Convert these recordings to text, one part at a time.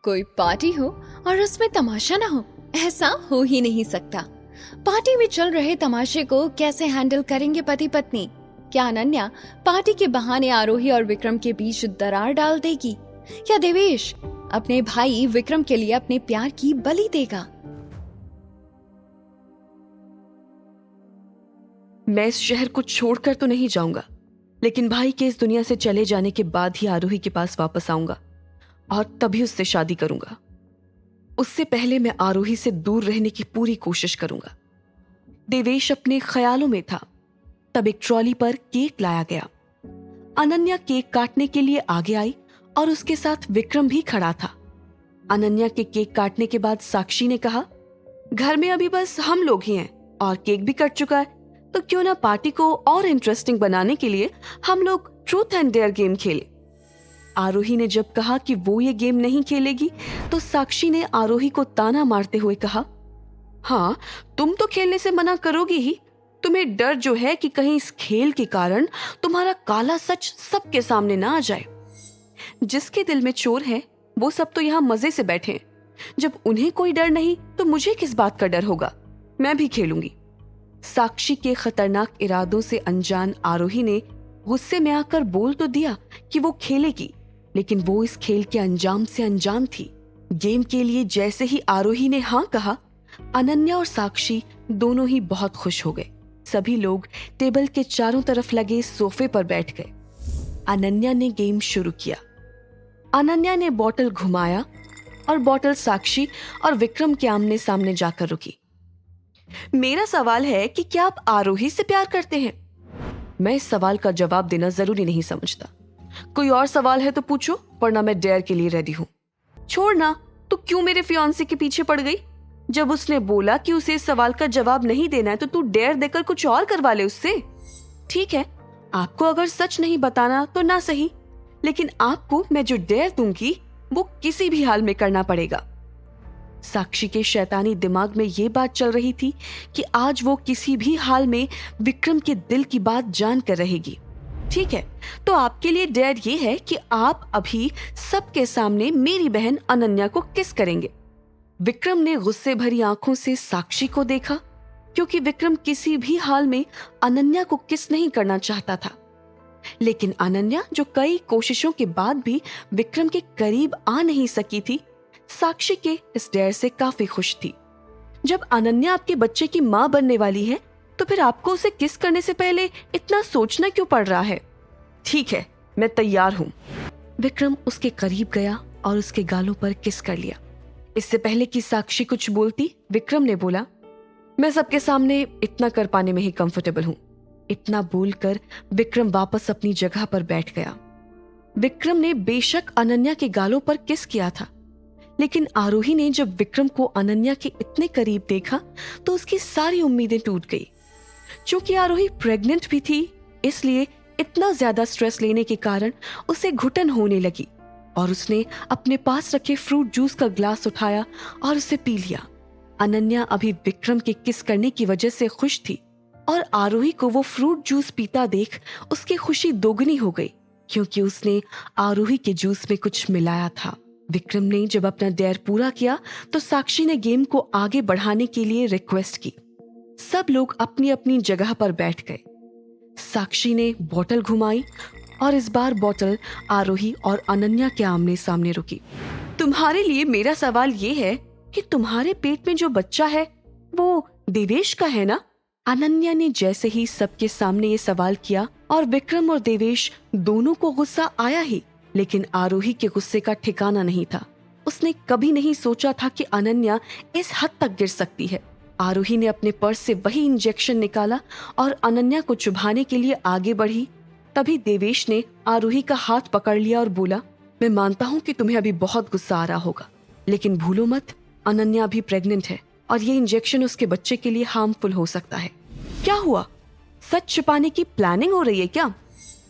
कोई पार्टी हो और उसमें तमाशा ना हो, ऐसा हो ही नहीं सकता। पार्टी में चल रहे तमाशे को कैसे हैंडल करेंगे पति पत्नी? क्या अनन्या पार्टी के बहाने आरोही और विक्रम के बीच दरार डाल देगी, या देवेश अपने भाई विक्रम के लिए अपने प्यार की बलि देगा? मैं इस शहर को छोड़कर तो नहीं जाऊंगा, लेकिन भाई के इस दुनिया से चले जाने के बाद ही आरोही के पास वापस आऊंगा और तभी उससे शादी करूंगा। उससे पहले मैं आरोही से दूर रहने की पूरी कोशिश करूंगा। देवेश अपने ख्यालों में था। तब एक ट्रॉली पर केक लाया गया। अनन्या केक काटने के लिए आगे आई और उसके साथ विक्रम भी खड़ा था। अनन्या के केक काटने के बाद साक्षी ने कहा, घर में अभी बस हम लोग ही हैं और केक भी कट चुका है, तो क्यों ना पार्टी को और इंटरेस्टिंग बनाने के लिए हम लोग ट्रूथ एंड डेयर गेम खेलें। आरोही ने जब कहा कि वो ये गेम नहीं खेलेगी, तो साक्षी ने आरोही को ताना मारते हुए कहा, हाँ, तुम तो खेलने से मना करोगी ही। तुम्हें डर जो है कि कहीं इस खेल के कारण तुम्हारा काला सच सबके सामने ना आ जाए। जिसके दिल में चोर है वो सब तो यहाँ मजे से बैठे हैं। जब उन्हें कोई डर नहीं तो मुझे किस बात का डर होगा? मैं भी खेलूंगी। साक्षी के खतरनाक इरादों से अनजान आरोही ने गुस्से में आकर बोल तो दिया कि वो खेलेगी, लेकिन वो इस खेल के अंजाम से अनजान थी। गेम के लिए जैसे ही आरोही ने हाँ कहा, अनन्या और साक्षी दोनों ही बहुत खुश हो गए। सभी लोग टेबल के चारों तरफ लगे सोफे पर बैठ गए। अनन्या ने गेम शुरू किया। अनन्या ने बॉटल घुमाया और बॉटल साक्षी और विक्रम के आमने सामने जाकर रुकी। मेरा सवाल है कि क्या आप आरोही से प्यार करते हैं? मैं इस सवाल का जवाब देना जरूरी नहीं समझता। कोई और सवाल है तो पूछो, वरना मैं डेयर के लिए रेडी हूं। छोड़ना, तू क्यों मेरे फियांसे के पीछे पड़ गई? जब उसने बोला कि उसे इस सवाल का जवाब नहीं देना है तो तू डेयर देकर कुछ और करवा ले उससे। ठीक है, आपको अगर सच नहीं बताना तो ना सही, लेकिन आपको मैं जो डेयर दूंगी वो किसी भी हाल में करना पड़ेगा। साक्षी के शैतानी दिमाग में ये बात चल रही थी कि आज वो किसी भी हाल में विक्रम के दिल की बात जान कर रहेगी। ठीक है, तो आपके लिए डेयर ये है कि आप अभी सबके सामने मेरी बहन अनन्या को किस करेंगे। विक्रम ने गुस्से भरी आंखों से साक्षी को देखा, क्योंकि विक्रम किसी भी हाल में अनन्या को किस नहीं करना चाहता था। लेकिन अनन्या, जो कई कोशिशों के बाद भी विक्रम के करीब आ नहीं सकी थी, साक्षी के इस डेयर से काफी खुश थी। जब अनन्या आपके बच्चे की मां बनने वाली है, तो फिर आपको उसे किस करने से पहले इतना सोचना क्यों पड़ रहा है? ठीक है, मैं तैयार हूं। विक्रम उसके करीब गया और उसके गालों पर किस कर लिया। इससे पहले कि साक्षी कुछ बोलती, विक्रम ने बोला, मैं सबके सामने इतना कर पाने में ही कंफर्टेबल हूं। इतना बोलकर विक्रम वापस अपनी जगह पर बैठ गया। विक्रम ने बेशक अनन्या के गालों पर किस किया था, लेकिन आरोही ने जब विक्रम को अनन्या के इतने करीब देखा तो उसकी सारी उम्मीदें टूट गई। चूंकि आरोही प्रेग्नेंट भी थी, इसलिए इतना ज्यादा स्ट्रेस लेने के कारण उसे घुटन होने लगी और उसने अपने पास रखे फ्रूट जूस का ग्लास उठाया और उसे पी लिया। अनन्या अभी विक्रम के किस करने की वजह से खुश थी और आरोही को वो फ्रूट जूस पीता देख उसकी खुशी दोगुनी हो गई, क्योंकि उसने आरोही के जूस में कुछ मिलाया था। विक्रम ने जब अपना डेयर पूरा किया तो साक्षी ने गेम को आगे बढ़ाने के लिए रिक्वेस्ट की। सब लोग अपनी अपनी जगह पर बैठ गए। साक्षी ने बॉटल घुमाई और इस बार बॉटल आरोही और अनन्या के आमने सामने रुकी। तुम्हारे लिए मेरा सवाल ये है कि तुम्हारे पेट में जो बच्चा है वो देवेश का है ना? अनन्या ने जैसे ही सबके सामने ये सवाल किया और विक्रम और देवेश दोनों को गुस्सा आया ही, लेकिन आरोही के गुस्से का ठिकाना नहीं था। उसने कभी नहीं सोचा था कि अनन्या इस हद तक गिर सकती है। आरोही ने अपने पर्स से वही इंजेक्शन निकाला और अनन्या को चुभाने के लिए आगे बढ़ी। तभी देवेश ने आरोही का हाथ पकड़ लिया और बोला, मैं मानता हूँ कि तुम्हें अभी बहुत गुस्सा आ रहा होगा, लेकिन भूलो मत, अनन्या अभी प्रेग्नेंट है और ये इंजेक्शन उसके बच्चे के लिए हार्मफुल हो सकता है। क्या हुआ? सच छुपाने की प्लानिंग हो रही है क्या?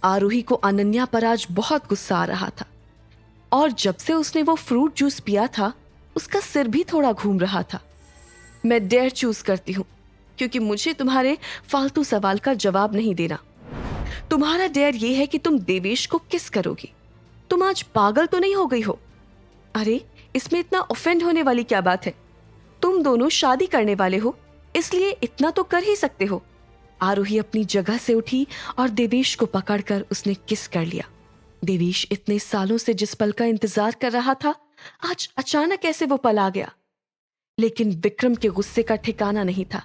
आरोही को अनन्या पर आज बहुत गुस्सा आ रहा था और जब से उसने वो फ्रूट जूस पिया था उसका सिर भी थोड़ा घूम रहा था। मैं डेयर चूज करती हूँ, क्योंकि मुझे तुम्हारे फालतू सवाल का जवाब नहीं देना। तुम्हारा डेयर ये है कि तुम देवेश को किस करोगी। तुम आज पागल तो नहीं हो गई हो? अरे, इसमें इतना ऑफेंड होने वाली क्या बात है? तुम दोनों शादी करने वाले हो, इसलिए इतना तो कर ही सकते हो। आरोही अपनी जगह से उठी और देवेश को पकड़कर उसने किस कर लिया। देवेश इतने सालों से जिस पल का इंतजार कर रहा था, आज अचानक ऐसे वो पल आ गया। लेकिन विक्रम के गुस्से का ठिकाना नहीं था।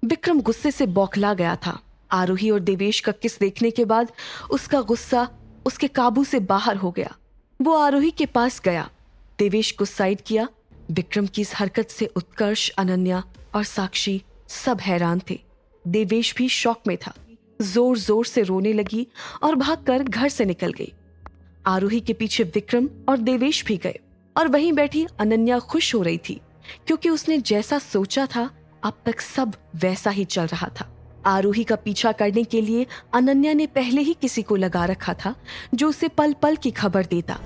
विक्रम गुस्से से बौखला गया था। आरोही और देवेश का किस देखने के बाद उसका गुस्सा उसके काबू से बाहर हो गया। वो आरोही के पास गया, देवेश को साइड किया। विक्रम की इस हरकत से उत्कर्ष, अनन्या और साक्षी सब हैरान थे। देवेश भी शॉक में था। जोर जोर से रोने लगी और भागकर घर से निकल गई। आरोही के पीछे विक्रम और देवेश भी गए और वहीं बैठी अनन्या खुश हो रही थी, क्योंकि उसने जैसा सोचा था अब तक सब वैसा ही चल रहा था। आरोही का पीछा करने के लिए अनन्या ने पहले ही किसी को लगा रखा था जो उसे पल पल की खबर देता।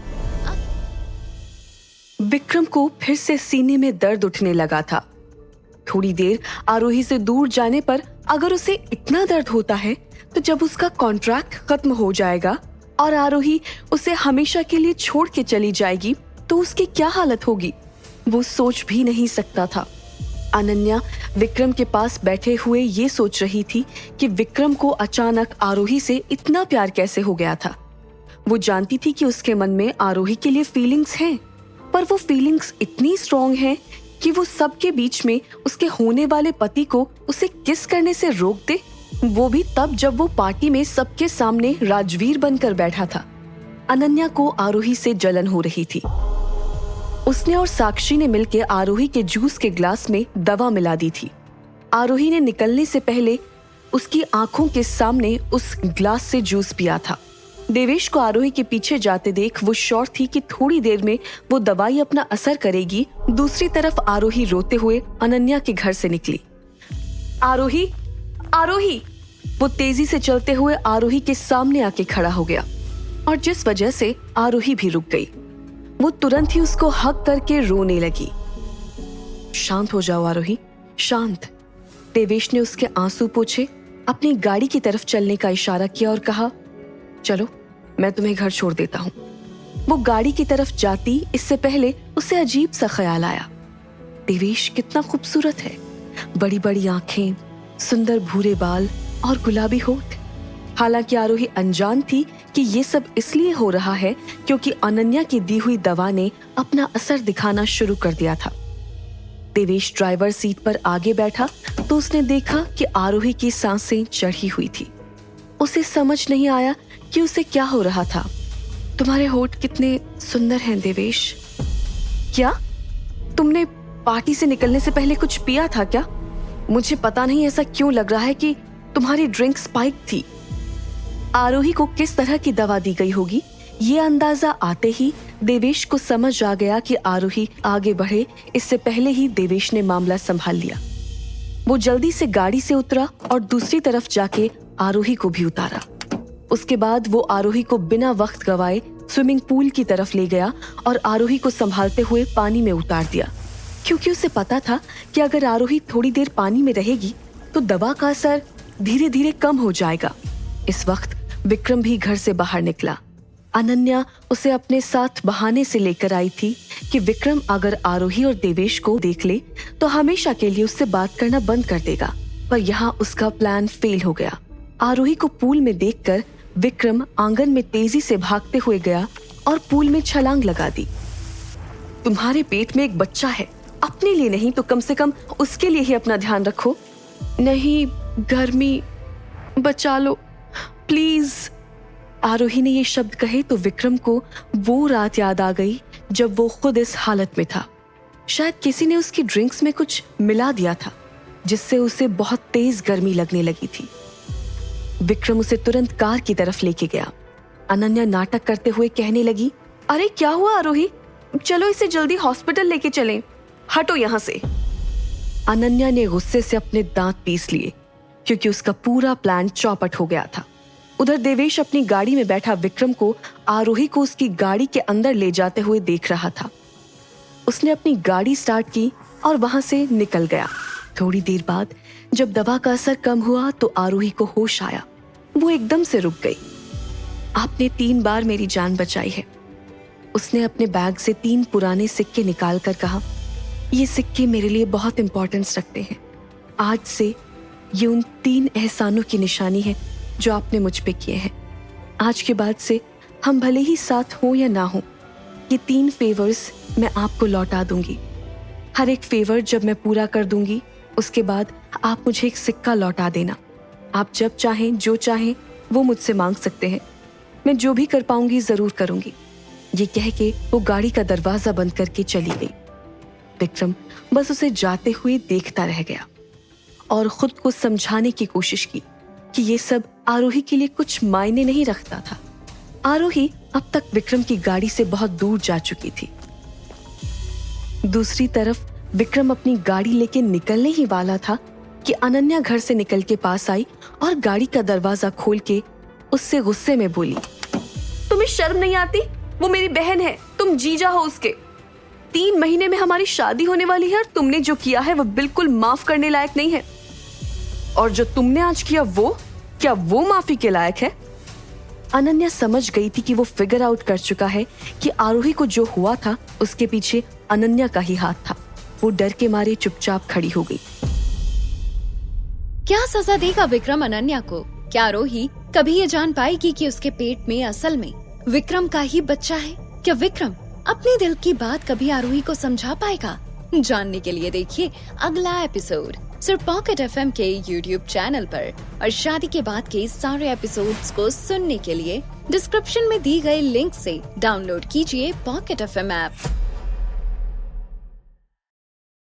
विक्रम को फिर से सीने में दर्द उठने लगा था। थोड़ी देर आरोही से दूर जाने पर अगर उसे इतना दर्द होता है, तो जब उसका कॉन्ट्रैक्ट खत्म हो जाएगा और आरोही उसे हमेशा के लिए छोड़ के चली जाएगी, तो उसकी क्या हालत होगी, वो सोच भी नहीं सकता था। अनन्या विक्रम के पास बैठे हुए ये सोच रही थी कि विक्रम को अचानक आरोही से इतना प्यार कैसे हो गया था। वो जानती थी कि उसके मन में आरोही के लिए फीलिंग्स हैं, पर वो फीलिंग्स इतनी स्ट्रॉन्ग हैं कि वो सबके बीच में उसके होने वाले पति को उसे किस करने से रोक दे, वो भी तब जब वो पार्टी में सबके सामने राजवीर बनकर बैठा था। अनन्या को आरोही से जलन हो रही थी। उसने और साक्षी ने मिलकर आरोही के जूस के ग्लास में दवा मिला दी थी। आरोही ने निकलने से पहले उसकी आंखों के सामने उस ग्लास से जूस पिया था। देवेश को आरोही के पीछे जाते देख वो श्योर थी कि थोड़ी देर में वो दवाई अपना असर करेगी। दूसरी तरफ आरोही रोते हुए अनन्या के घर से निकली। आरोही, आरोही! वो तेजी से चलते हुए आरोही के सामने आके खड़ा हो गया और जिस वजह से आरोही भी रुक गई, वो तुरंत ही उसको हक करके रोने लगी। शांत हो जाओ आरोही, शांत। देवेश ने उसके आंसू पोंछे, अपनी गाड़ी की तरफ चलने का इशारा किया और कहा, चलो मैं तुम्हें घर छोड़ देता हूँ। वो गाड़ी की तरफ जाती इससे पहले उसे अजीब सा ख्याल आया। देवेश कितना खूबसूरत है, बड़ी बड़ी आंखें, सुंदर भूरे बाल और गुलाबी होठ। हालांकि आरोही अनजान थी कि ये सब इसलिए हो रहा है क्योंकि अनन्या की दी हुई दवा ने अपना असर दिखाना शुरू कर दिया था। देवेश ड्राइवर सीट पर आगे बैठा तो उसने देखा कि आरोही की सांसें चढ़ी हुई थी। उसे समझ नहीं आया कि उसे क्या हो रहा था। तुम्हारे होठ कितने सुंदर हैं देवेश। क्या तुमने पार्टी से निकलने से पहले कुछ पिया था क्या? मुझे पता नहीं ऐसा क्यों लग रहा है कि तुम्हारी ड्रिंक स्पाइक थी। आरोही को किस तरह की दवा दी गई होगी, ये अंदाजा आते ही देवेश को समझ आ गया कि आरोही आगे बढ़े इससे पहले ही देवेश ने मामला संभाल लिया। वो जल्दी से गाड़ी से उतरा और दूसरी तरफ जाके आरोही को भी उतारा। उसके बाद वो आरोही को बिना वक्त गवाए स्विमिंग पूल की तरफ ले गया और आरोही को संभालते हुए पानी में उतार दिया, क्योंकि उसे पता था कि अगर आरोही थोड़ी देर पानी में रहेगी तो दवा का असर धीरे धीरे कम हो जाएगा। इस वक्त विक्रम भी घर से बाहर निकला। अनन्या उसे अपने साथ बहाने से लेकर आई थी कि विक्रम अगर आरोही और देवेश को देख ले तो हमेशा के लिए उससे बात करना बंद कर देगा, पर यहाँ उसका प्लान फेल हो गया। आरोही को पूल में देखकर विक्रम आंगन में तेजी से भागते हुए गया और पूल में छलांग लगा दी। तुम्हारे पेट में एक बच्चा है, अपने लिए नहीं तो कम से कम उसके लिए ही अपना ध्यान रखो। नहीं, गर्मी, बचा लो प्लीज। आरोही ने ये शब्द कहे तो विक्रम को वो रात याद आ गई जब वो खुद इस हालत में था। शायद किसी ने उसकी ड्रिंक्स में कुछ मिला दिया था जिससे उसे बहुत तेज गर्मी लगने लगी थी। विक्रम उसे तुरंत कार की तरफ लेके गया। अनन्या नाटक करते हुए कहने लगी, अरे क्या हुआ आरोही, चलो इसे जल्दी हॉस्पिटल लेके चलें, हटो यहाँ से। अनन्या ने गुस्से से अपने दांत पीस लिए क्योंकि उसका पूरा प्लान चौपट हो गया था। उधर देवेश अपनी गाड़ी में बैठा विक्रम को आरोही को उसकी गाड़ी के अंदर ले जाते हुए देख रहा था। उसने अपनी गाड़ी स्टार्ट की और वहां से निकल गया। थोड़ी देर बाद जब दवा का असर कम हुआ तो आरोही को होश आया। वो एकदम से रुक गई। आपने 3 बार मेरी जान बचाई है, उसने अपने बैग से 3 पुराने सिक्के निकाल कर कहा, ये सिक्के मेरे लिए बहुत इंपॉर्टेंस रखते हैं। आज से ये उन 3 एहसानों की निशानी है जो आपने मुझ पे किए हैं। आज के बाद से हम भले ही साथ हों या ना हों, ये 3 फेवर्स मैं आपको लौटा दूंगी। हर एक फेवर जब मैं पूरा कर दूंगी, उसके बाद आप मुझे एक सिक्का लौटा देना। आप जब चाहें जो चाहें वो मुझसे मांग सकते हैं। मैं जो भी कर पाऊंगी जरूर करूंगी। ये कह के वो गाड़ी का दरवाजा बंद करके चली गई। विक्रम बस उसे जाते हुए देखता रह गया और खुद को समझाने की कोशिश की कि ये सब आरोही के लिए कुछ मायने नहीं रखता था। आरोही अब तक विक्रम की गाड़ी से बहुत दूर जा चुकी थी। दूसरी तरफ विक्रम अपनी गाड़ी लेके निकलने ही वाला था कि अनन्या घर से निकल के पास आई और गाड़ी का दरवाजा खोल के उससे गुस्से में बोली, तुम्हें शर्म नहीं आती? वो मेरी बहन है, तुम जीजा हो उसके। 3 महीने में हमारी शादी होने वाली है और तुमने जो किया है वो बिल्कुल माफ करने लायक नहीं है। और जो तुमने आज किया वो क्या वो माफी के लायक है? अनन्या समझ गई थी कि वो फिगर आउट कर चुका है कि आरोही को जो हुआ था उसके पीछे अनन्या का ही हाथ था। वो डर के मारे चुपचाप खड़ी हो गई। क्या सजा देगा विक्रम अनन्या को? क्या आरोही कभी ये जान पाएगी कि उसके पेट में असल में विक्रम का ही बच्चा है? क्या विक्रम अपने दिल की बात कभी आरोही को समझा पाएगा? जानने के लिए देखिए अगला एपिसोड सिर्फ पॉकेट एफएम के यूट्यूब चैनल पर। और शादी के बाद के सारे एपिसोड्स को सुनने के लिए डिस्क्रिप्शन में दी गई लिंक से डाउनलोड कीजिए पॉकेट एफएम ऐप।